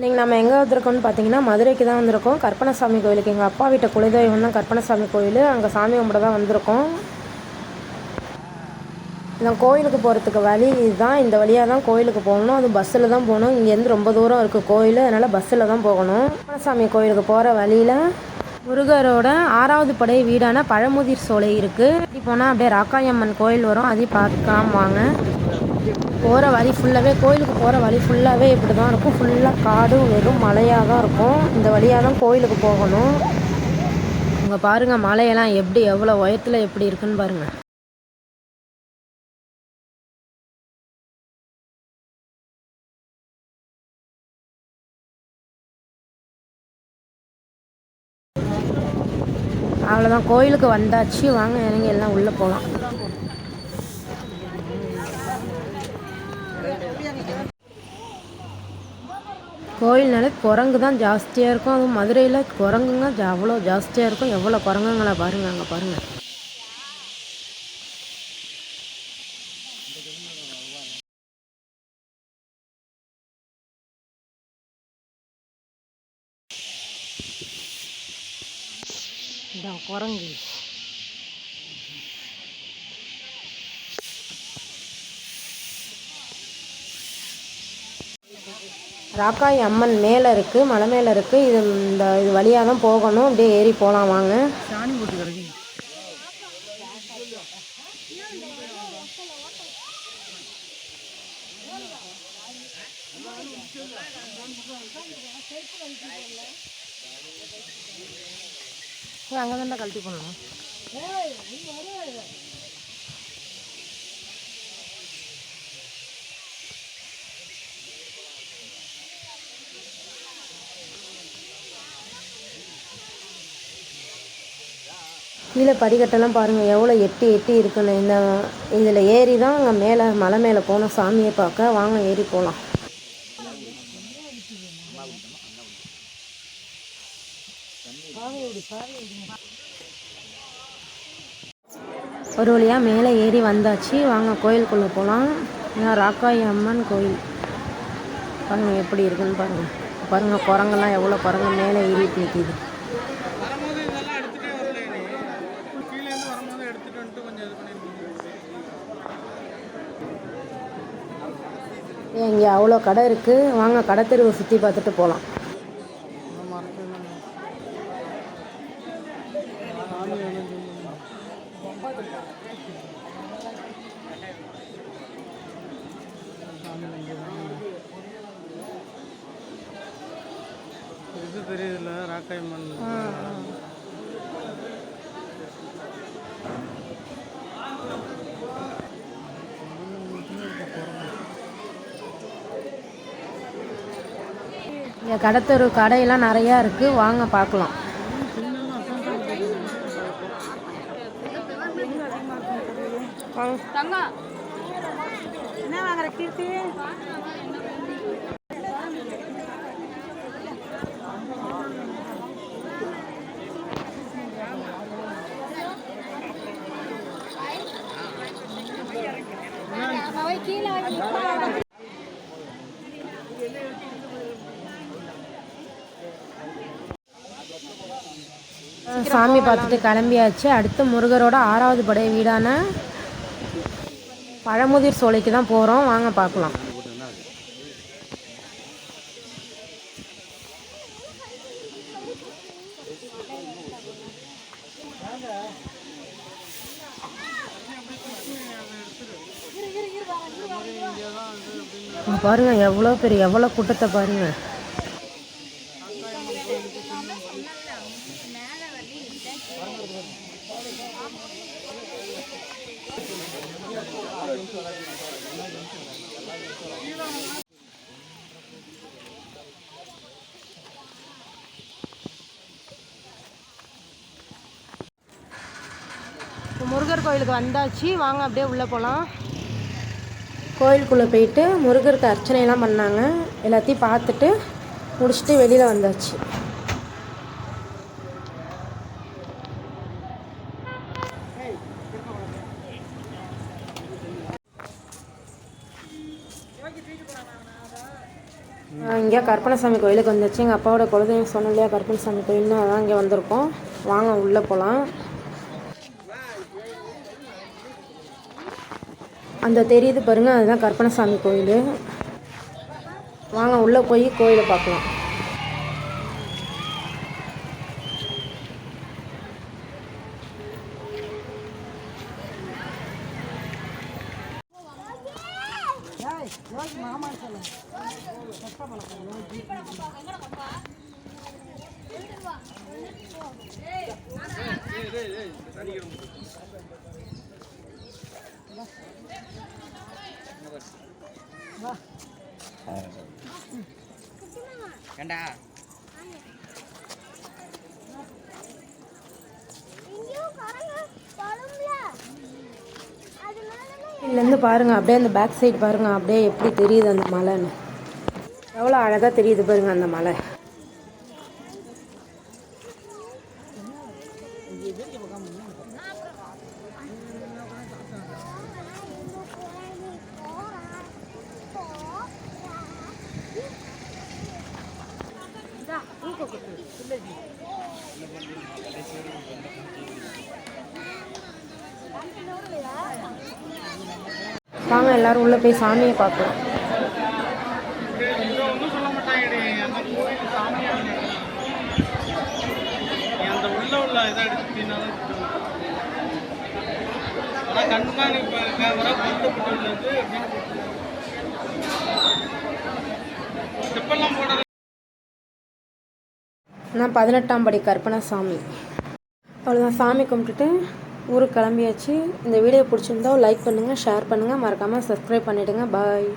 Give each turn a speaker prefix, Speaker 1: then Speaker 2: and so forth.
Speaker 1: இன்றைக்கி நம்ம எங்கே வந்திருக்கோம்னு பார்த்தீங்கன்னா மதுரைக்கு தான் வந்திருக்கோம். கற்பனசாமி கோயிலுக்கு. எங்கள் அப்பா வீட்டு குலதெய்வம் தான் கற்பனசாமி கோயில். அங்கே சாமி கும்பிட தான் வந்திருக்கோம். இந்த கோயிலுக்கு போகிறதுக்கு வழி இதுதான். இந்த வழியாக தான் கோயிலுக்கு போகணும். அது பஸ்ஸில் தான் போகணும். இங்கேருந்து ரொம்ப தூரம் இருக்குது கோயில், அதனால் பஸ்ஸில் தான் போகணும். கற்பனசாமி கோயிலுக்கு போகிற வழியில் முருகரோட 6வது படை வீடான பழமுதிர் சோலை இருக்குது. இப்படி போனால் அப்படியே ராக்காயம்மன் கோயில் வரும். அதையும் பார்க்கலாம் வாங்க. போகிற வழி ஃபுல்லாகவே கோயிலுக்கு போகிற வழி ஃபுல்லாகவே இப்படி தான் இருக்கும். ஃபுல்லாக காடும் வெறும் மலையாக தான் இருக்கும். இந்த வழியாக தான் கோயிலுக்கு போகணும். இங்கே பாருங்கள் மலையெல்லாம் எப்படி எவ்வளோ உயரத்தில் எப்படி இருக்குன்னு பாருங்கள். அவ்வளோதான், கோயிலுக்கு வந்தாச்சு. வாங்க இறங்கி எல்லாம் உள்ளே போகலாம். கோயில்னாலே குரங்கு தான் ஜாஸ்தியாக இருக்கும். அதுவும் மதுரையில் குரங்குங்க அவ்வளோ ஜாஸ்தியாக இருக்கும். எவ்வளோ குரங்குங்களை பாருங்கள், அங்கே பாருங்கள். இதான் குரங்கு. ராக்காய் அம்மன் மேலே இருக்குது, மலை மேலே இருக்குது. இது வழியாக தான் போகணும். அப்படியே ஏறி போகலாம் வாங்க. சாணி போட்டு கிடக்கு. அங்கே தான் கழட்டி போகணும். கீழே படிக்கட்டெல்லாம் பாருங்கள் எவ்வளோ எட்டி எட்டி இருக்குன்னு. இதில் ஏறி தான் அங்கே மேலே மலை மேலே போனோம் சாமியை பார்க்க. வாங்க ஏறி போகலாம். ஒரு வழியாக மேலே ஏறி வந்தாச்சு. வாங்க கோயிலுக்குள்ளே போகலாம். ராக்காய் அம்மன் கோயில் பாருங்கள் எப்படி இருக்குன்னு பாருங்கள். பாருங்கள் குரங்கெல்லாம் எவ்வளோ குரங்கு மேலே ஏறிட்டு நிற்கிது. இங்கே அவ்வளோ கடை இருக்குது. வாங்க கடை தெருவை சுற்றி பார்த்துட்டு போகலாம்.
Speaker 2: இது தெரியுதுல்ல ராக்காயம்மன்.
Speaker 1: இங்கே கடத்தெரு கடையெல்லாம் நிறையா இருக்குது. வாங்க பார்க்கலாம்.
Speaker 3: என்ன வாங்குற கீர்த்தி?
Speaker 1: சாமி பார்த்துட்டு கிளம்பியாச்சு. அடுத்து முருகரோட 6வது படை வீடான பழமுதிர் சோலைக்கு தான் போகிறோம். வாங்க பார்க்கலாம். பாருங்கள் எவ்வளோ பெரிய எவ்வளோ கூட்டத்தை பாருங்கள். முருகர் கோயிலுக்கு வந்தாச்சு. வாங்க அப்படியே உள்ளே போகலாம். கோயிலுக்குள்ளே போயிட்டு முருகருக்கு அர்ச்சனையெல்லாம் பண்ணாங்க. எல்லாத்தையும் பார்த்துட்டு முடிச்சுட்டு வெளியில் வந்தாச்சு. இங்கே கருப்பணசாமி கோயிலுக்கு வந்துச்சு. எங்கள் அப்பாவோட குலதெய்வம் சொன்னோம் இல்லையா கருப்பணசாமி கோயில்னு, அதான் இங்கே வந்திருக்கோம். வாங்க உள்ளே போகலாம். அந்த தெரியுது பாருங்கள், அதுதான் கருப்பணசாமி கோயில். வாங்க உள்ளே போய் கோயிலை பார்க்கலாம். இதுலேருந்து பாருங்கள், அப்படியே அந்த பேக் சைடு பாருங்கள், அப்படியே எப்படி தெரியுது அந்த மலைன்னு. எவ்வளோ அழகாக தெரியுது பாருங்கள் அந்த மலை. வாங்க எல்லாரும் உள்ளே போய் சாமியை பார்க்கலாம். நான் 18ஆம் படி கருப்பணசாமி. அவ்வளோதான், சாமி கும்பிட்டுட்டு ஊருக்கு கிளம்பியாச்சு. இந்த வீடியோ பிடிச்சிருந்தா லைக் பண்ணுங்கள், ஷேர் பண்ணுங்கள், மறக்காமல் சப்ஸ்கிரைப் பண்ணிவிடுங்க. பாய்.